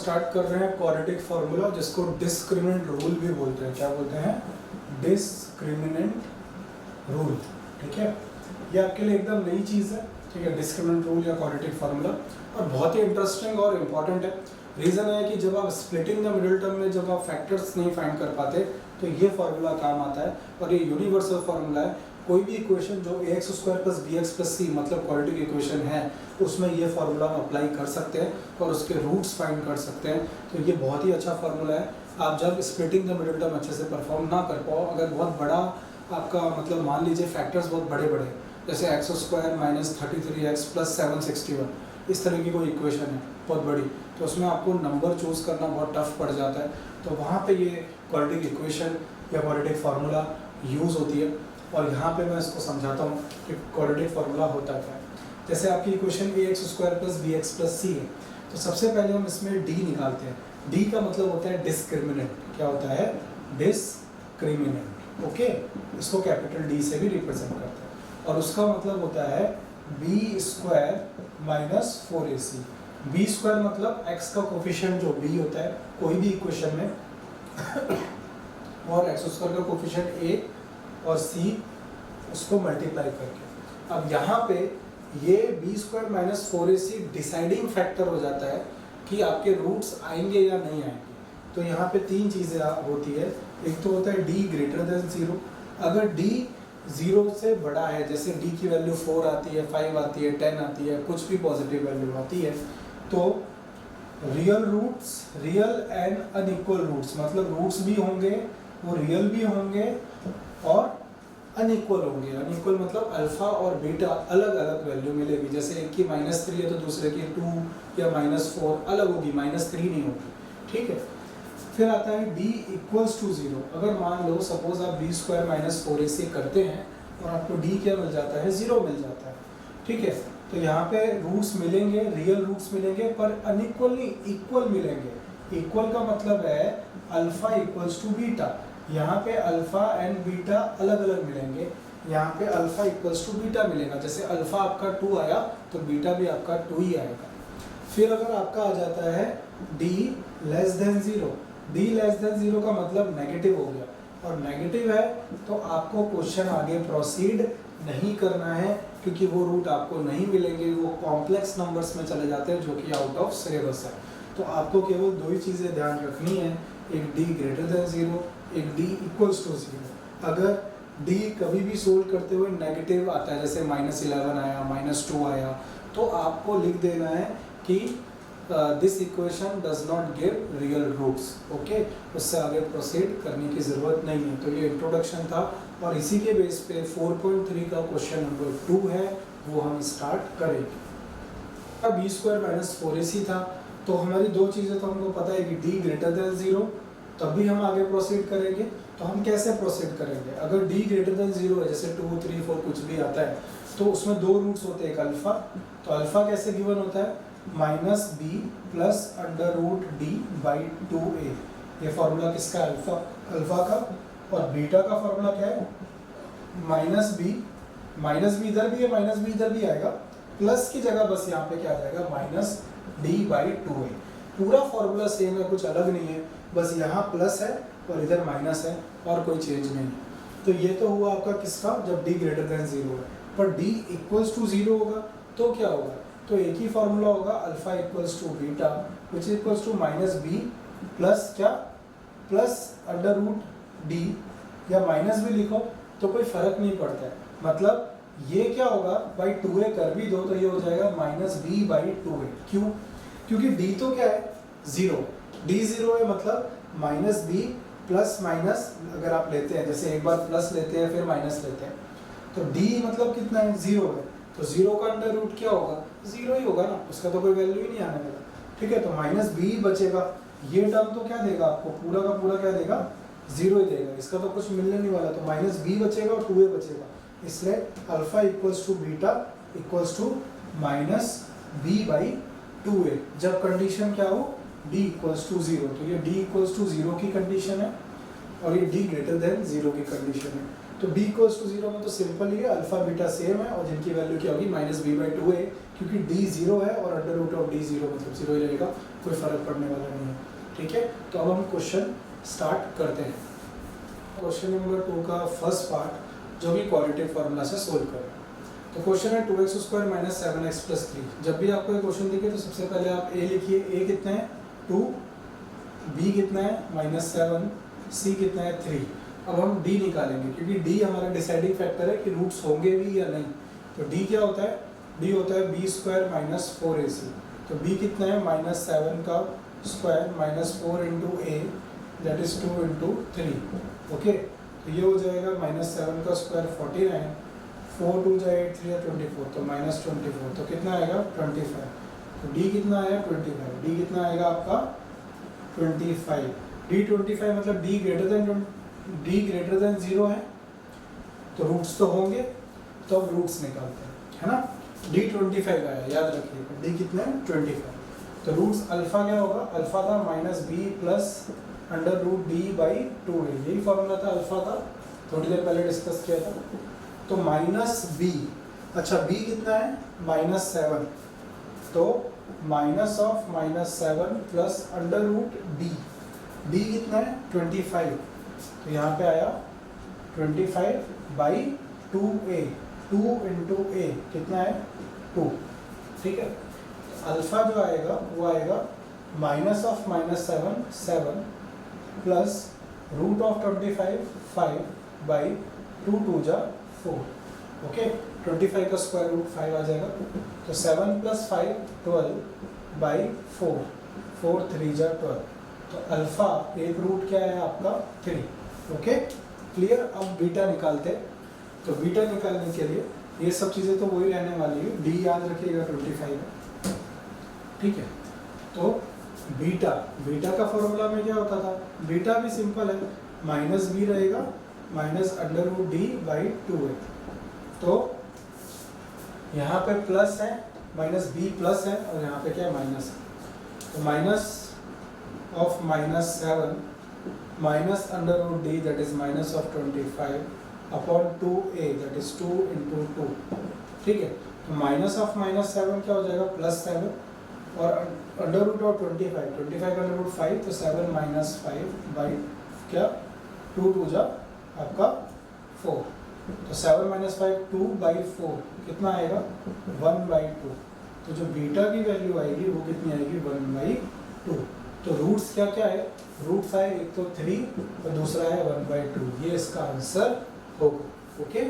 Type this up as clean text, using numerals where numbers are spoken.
Start कर रहे हैं क्वाड्रेटिक फार्मूला, जिसको डिस्क्रिमिनेंट रूल भी बोलते हैं। क्या बोलते हैं? Discriminant rule. ठीक है, ये आपके लिए एकदम नई चीज़ है। ठीक है, डिस्क्रिमिनेंट रूल या क्वाड्रेटिक फार्मूला, और बहुत ही इंटरेस्टिंग और इम्पॉर्टेंट है। रीज़न है कि जब आप स्प्लिटिंग द मिडिल टर्म में जब आप फैक्टर्स नहीं फाइंड कर पाते तो ये फार्मूला काम आता है, और ये यूनिवर्सल फार्मूला है। कोई भी इक्वेशन जो ax square plus bx plus c मतलब क्वाड्रेटिक इक्वेशन है, उसमें ये फार्मूला अप्लाई कर सकते हैं और उसके रूट्स फाइंड कर सकते हैं। तो ये बहुत ही अच्छा फार्मूला है। आप जब स्प्लिटिंग द मिडिल टर्म अच्छे से परफॉर्म ना कर पाओ, अगर बहुत बड़ा आपका मतलब मान लीजिए फैक्टर्स बहुत बड़े बड़े, जैसे x square minus 33x plus 761, इस तरह की कोई इक्वेशन है बहुत बड़ी, तो उसमें आपको नंबर चूज़ करना बहुत टफ पड़ जाता है। तो वहाँ पे ये क्वाड्रेटिक इक्वेशन या क्वाड्रेटिक फार्मूला यूज़ होती है। और यहाँ पे मैं इसको समझाता हूँ कि क्वाड्रेटिक फार्मूला होता क्या है। जैसे आपकी equation ax square plus bx plus c है, तो सबसे पहले हम इसमें d निकालते हैं। d का मतलब होता है डिस्क्रिमिनेंट। क्या होता है? डिस्क्रिमिनेंट। ओके, इसको कैपिटल D से भी रिप्रेजेंट करते हैं, और उसका मतलब होता है b square minus 4ac। b square मतलब x का कोफिशिएंट जो b होता है कोई भी इक्वेशन में और x स्क्वायर का कोफिशिएंट a और c उसको मल्टीप्लाई करके। अब यहाँ पे ये b square minus 4ac deciding factor हो जाता है कि आपके रूट्स आएंगे या नहीं आएंगे। तो यहाँ पे तीन चीज़ें होती है। एक तो होता है d ग्रेटर देन 0। अगर d 0 से बड़ा है, जैसे d की वैल्यू 4 आती है, 5 आती है, 10 आती है, कुछ भी पॉजिटिव वैल्यू आती है, तो real roots, real and unequal roots, मतलब रूट्स भी होंगे, वो रियल भी होंगे और अनइक्वल होंगे। अनइक्वल मतलब अल्फा और बीटा अलग अलग वैल्यू मिलेगी। जैसे एक की -3 है तो दूसरे की 2 या -4 अलग होगी, -3 नहीं होगी। ठीक है, फिर आता है d इक्वल्स टू 0। अगर मान लो सपोज आप b स्क्वायर माइनस 4ac करते हैं और आपको d क्या मिल जाता है? 0 मिल जाता है। ठीक है, तो यहाँ पे रूट्स मिलेंगे, रियल रूट्स मिलेंगे, पर अनइक्वल नहीं, इक्वल मिलेंगे। इक्वल का मतलब है अल्फा इक्वल्स टू बीटा। यहाँ पे अल्फा एंड बीटा अलग अलग मिलेंगे। यहाँ पे अल्फा इक्वल्स टू बीटा मिलेगा। जैसे अल्फा आपका 2 आया तो बीटा भी आपका 2 ही आएगा। फिर अगर आपका आ जाता है d less than 0, d less than 0 का मतलब नेगेटिव हो गया, और नेगेटिव है तो आपको क्वेश्चन आगे प्रोसीड नहीं करना है, क्योंकि वो रूट आपको नहीं मिलेंगे, वो कॉम्प्लेक्स नंबर्स में चले जाते हैं जो कि आउट ऑफ सिलेबस है। तो आपको केवल दो ही चीज़ें ध्यान रखनी है, एक d ग्रेटर देन 0, एक d इक्वल्स टू 0। अगर d कभी भी सोल्व करते हुए नेगेटिव आता है, जैसे -11 आया, -2 आया, तो आपको लिख देना है कि this equation does not give real roots. Okay, उससे आगे प्रोसीड करने की ज़रूरत नहीं है। तो ये इंट्रोडक्शन था, और इसी के बेस पे 4.3 का क्वेश्चन नंबर 2 है, वो हम स्टार्ट करेंगे। अब b स्क्वायर माइनस 4ac था, तो हमारी दो चीज़ें तो हमको पता है कि d ग्रेटर देन 0, तब भी हम आगे प्रोसीड करेंगे। तो हम कैसे प्रोसीड करेंगे? अगर d ग्रेटर देन 0 है, जैसे 2, 3, 4 कुछ भी आता है, तो उसमें दो रूट्स होते हैं, एक अल्फा। तो अल्फा कैसे गिवन होता है? -b plus under root d by 2a। ये फार्मूला किसका? अल्फा का। और बीटा का फार्मूला क्या है? -b, माइनस भी इधर भी है, माइनस भी इधर भी आएगा, प्लस की जगह बस यहाँ पे क्या आ जाएगा? -d by 2a। पूरा फार्मूला सेम है, कुछ अलग नहीं है, बस यहाँ प्लस है और इधर माइनस है, और कोई चेंज नहीं है। तो ये तो हुआ आपका किसका? जब d ग्रेटर देन 0 है। पर d इक्वल्स टू 0 होगा तो क्या होगा? तो एक ही फार्मूला होगा, alpha equals to beta which equals to -b plus क्या? प्लस अंडर रूट d, या माइनस भी लिखो तो कोई फर्क नहीं पड़ता है। मतलब ये क्या होगा? बाई 2a कर भी दो तो ये हो जाएगा -b बाई 2a। क्यों? क्योंकि d तो क्या है? 0। d 0 है, मतलब -b प्लस माइनस अगर आप लेते हैं, जैसे एक बार प्लस लेते हैं फिर माइनस लेते हैं, तो d मतलब कितना है? 0 है। तो 0 का अंडर रूट क्या होगा? 0 ही होगा ना, उसका तो कोई वैल्यू ही नहीं आने वाला। ठीक है, तो -b बचेगा। ये टर्म तो क्या देगा आपको? पूरा का पूरा क्या देगा? 0 ही देगा, इसका तो कुछ मिलने नहीं वाला। तो -b बचेगा और 2a बचेगा, इसलिए alpha equals to beta equals to -b by 2a। जब कंडीशन क्या हो? d equals to 0। तो ये d इक्वल्स टू 0 की कंडीशन है, और ये d ग्रेटर देन 0 की कंडीशन है। तो d इक्वल्स टू 0 में तो सिंपल ही है, अल्फा बीटा सेम है, और जिनकी वैल्यू क्या होगी? -b बाई 2a, क्योंकि d 0 है और अंडर रूट ऑफ d 0 मतलब 0 ही रहेगा। कोई फर्क पड़ने वाला नहीं है। ठीक है, तो अब हम क्वेश्चन स्टार्ट करते हैं। क्वेश्चन नंबर 2 का फर्स्ट पार्ट जो कि क्वाड्रेटिक फार्मूला से सोल्व करें। तो क्वेश्चन है 2x² - 7x + 3। जब भी आपको ये क्वेश्चन दिखे तो सबसे पहले आप a लिखिए, a कितना है 2, b कितना है -7, c कितना है 3। अब हम d निकालेंगे क्योंकि d हमारा डिसाइडिंग फैक्टर है कि रूट्स होंगे भी या नहीं। तो d क्या होता है, d होता है b² - 4ac। तो b कितना है -7 का square -4 × a that is 2 × 3। Okay, तो ये हो जाएगा -7 का स्क्वायर 49, 4 2 जाए 8 3 24, तो -24, तो कितना आएगा 25। तो d कितना आया 25, d कितना आएगा आपका 25। d 25 मतलब d ग्रेटर देन 0 है, तो रूट्स तो होंगे, तो अब रूट्स निकालते हैं, है ना। d 25 आया, याद रखिएगा d कितना है 25। तो रूट्स अल्फा क्या होगा, अल्फा था -b + √d/2 है, यही फॉर्मूला था अल्फा का, थोड़ी देर पहले डिस्कस किया था। तो -b, अच्छा b कितना है -7, तो -7 + √d, d कितना है 25, तो यहाँ पे आया 25/2a, 2 × a कितना है 2। ठीक है, अल्फा जो आएगा वो आएगा -7 7 प्लस √25 5/2 2 जा 4। ओके, 25 का स्क्वायर रूट 5 आ जाएगा, तो 7 + 5 12/4, 4 3 जा 12। तो अल्फा एक रूट क्या है आपका 3। Okay, clear. अब बीटा निकालते हैं। तो बीटा निकालने के लिए ये सब चीज़ें तो वही रहने वाली है, डी याद रखिएगा 25 है। ठीक है, तो बीटा का फॉर्मूला में क्या होता था, बीटा भी सिंपल है, -b रहेगा -√d/2 है। तो यहाँ पे प्लस है, -b प्लस है, और यहाँ पे क्या है माइनस है। तो -7 -√d that is -25 upon 2a that is 2 × 2। ठीक है, तो -7 क्या हो जाएगा +7, और √25 25 का √5, तो 7 - 5 क्या 2 2 जा आपका 4। तो 7 - 5 2/4 कितना आएगा 1/2। तो जो बीटा की वैल्यू आएगी वो कितनी आएगी 1/2। तो रूट्स क्या क्या है, रूट्स आए एक तो 3 और दूसरा है 1/2, ये इसका आंसर होगा। ओके।